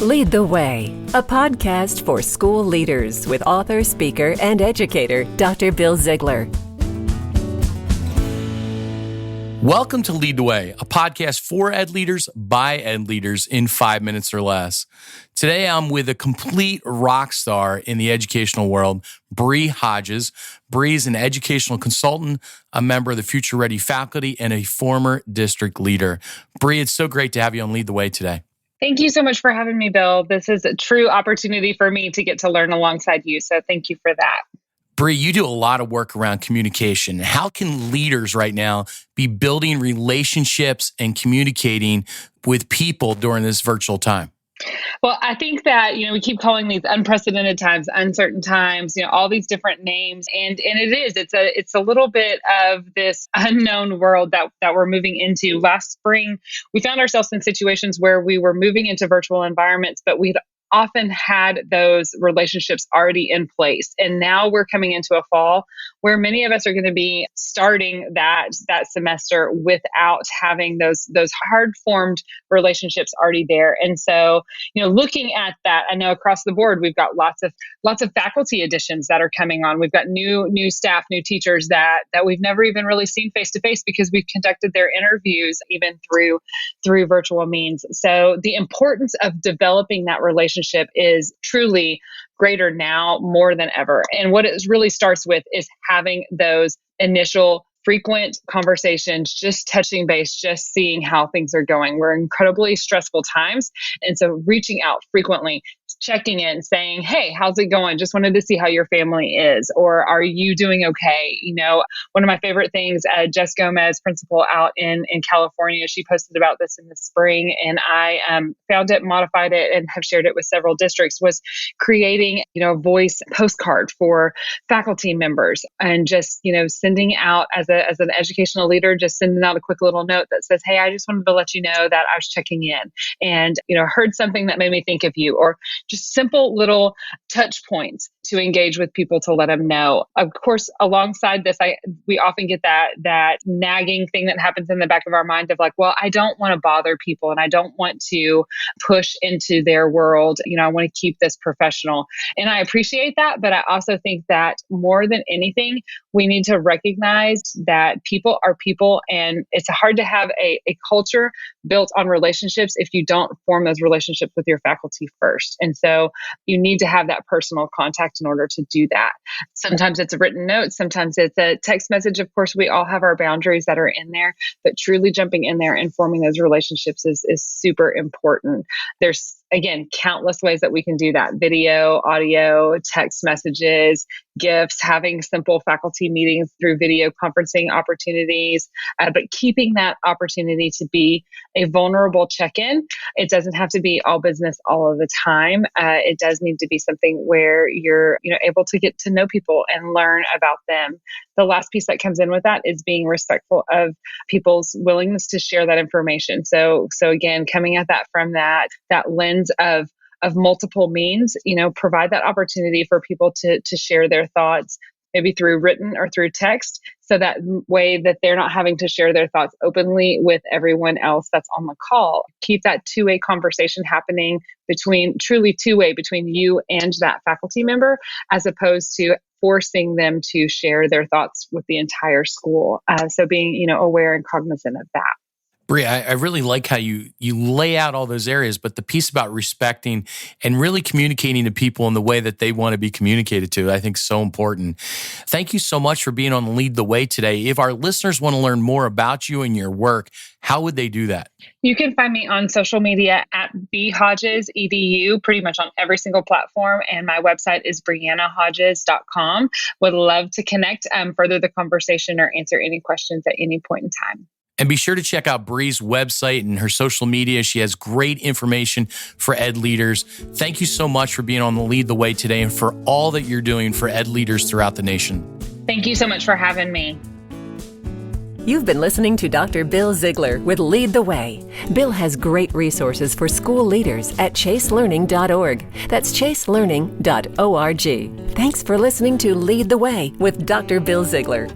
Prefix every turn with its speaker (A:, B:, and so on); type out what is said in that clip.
A: Lead the Way, a podcast for school leaders with author, speaker, and educator, Dr. Bill Ziegler.
B: Welcome to Lead the Way, a podcast for ed leaders by ed leaders in 5 minutes or less. Today, I'm with a complete rock star in the educational world, Brianna Hodges. Bree is an educational consultant, a member of the Future Ready faculty, and a former district leader. Bree, it's so great to have you on Lead the Way today.
C: Thank you so much for having me, Bill. This is a true opportunity for me to get to learn alongside you, so thank you for that.
B: Bree, you do a lot of work around communication. How can leaders right now be building relationships and communicating with people during this virtual time?
C: Well, I think that, we keep calling these unprecedented times, uncertain times, all these different names. And it's a little bit of this unknown world that we're moving into. Last spring, we found ourselves in situations where we were moving into virtual environments, but we'd often had those relationships already in place. And now we're coming into a fall where many of us are going to be starting that semester without having those hard-formed relationships already there. And so, looking at that, I know across the board, we've got lots of faculty additions that are coming on. We've got new staff, new teachers that we've never even really seen face-to-face because we've conducted their interviews even through virtual means. So the importance of developing that relationship is truly greater now more than ever. And what it really starts with is having those initial frequent conversations, just touching base, just seeing how things are going. We're in incredibly stressful times. And so reaching out frequently, checking in, saying, hey, how's it going? Just wanted to see how your family is, or are you doing okay? One of my favorite things, Jess Gomez, principal out in California, she posted about this in the spring, and I found it, modified it, and have shared it with several districts, was creating, a voice postcard for faculty members and just, sending out as an educational leader, just sending out a quick little note that says, hey, I just wanted to let you know that I was checking in and, heard something that made me think of you, or just simple little touch points to engage with people to let them know. Of course, alongside this, we often get that nagging thing that happens in the back of our mind of like, well, I don't want to bother people and I don't want to push into their world. I want to keep this professional. And I appreciate that. But I also think that more than anything, we need to recognize that people are people, and it's hard to have a culture built on relationships if you don't form those relationships with your faculty first. And so you need to have that personal contact in order to do that. Sometimes it's a written note, sometimes it's a text message. Of course, we all have our boundaries that are in there, but truly jumping in there and forming those relationships is super important. There's, again, countless ways that we can do that. Video, audio, text messages, gifts, having simple faculty meetings through video conferencing opportunities, but keeping that opportunity to be a vulnerable check-in. It doesn't have to be all business all of the time. It does need to be something where you're able to get to know people and learn about them. The last piece that comes in with that is being respectful of people's willingness to share that information. So again, coming at that from that lens of multiple means, provide that opportunity for people to share their thoughts, maybe through written or through text, so that way that they're not having to share their thoughts openly with everyone else that's on the call. Keep that two-way conversation happening between you and that faculty member, as opposed to forcing them to share their thoughts with the entire school. So being, aware and cognizant of that.
B: Bree, I really like how you lay out all those areas, but the piece about respecting and really communicating to people in the way that they want to be communicated to, I think is so important. Thank you so much for being on Lead the Way today. If our listeners want to learn more about you and your work, how would they do that?
C: You can find me on social media at bhodges.edu, pretty much on every single platform. And my website is briannahodges.com. Would love to connect, further the conversation, or answer any questions at any point in time.
B: And be sure to check out Bree's website and her social media. She has great information for ed leaders. Thank you so much for being on the Lead the Way today and for all that you're doing for ed leaders throughout the nation.
C: Thank you so much for having me.
A: You've been listening to Dr. Bill Ziegler with Lead the Way. Bill has great resources for school leaders at chaselearning.org. That's chaselearning.org. Thanks for listening to Lead the Way with Dr. Bill Ziegler.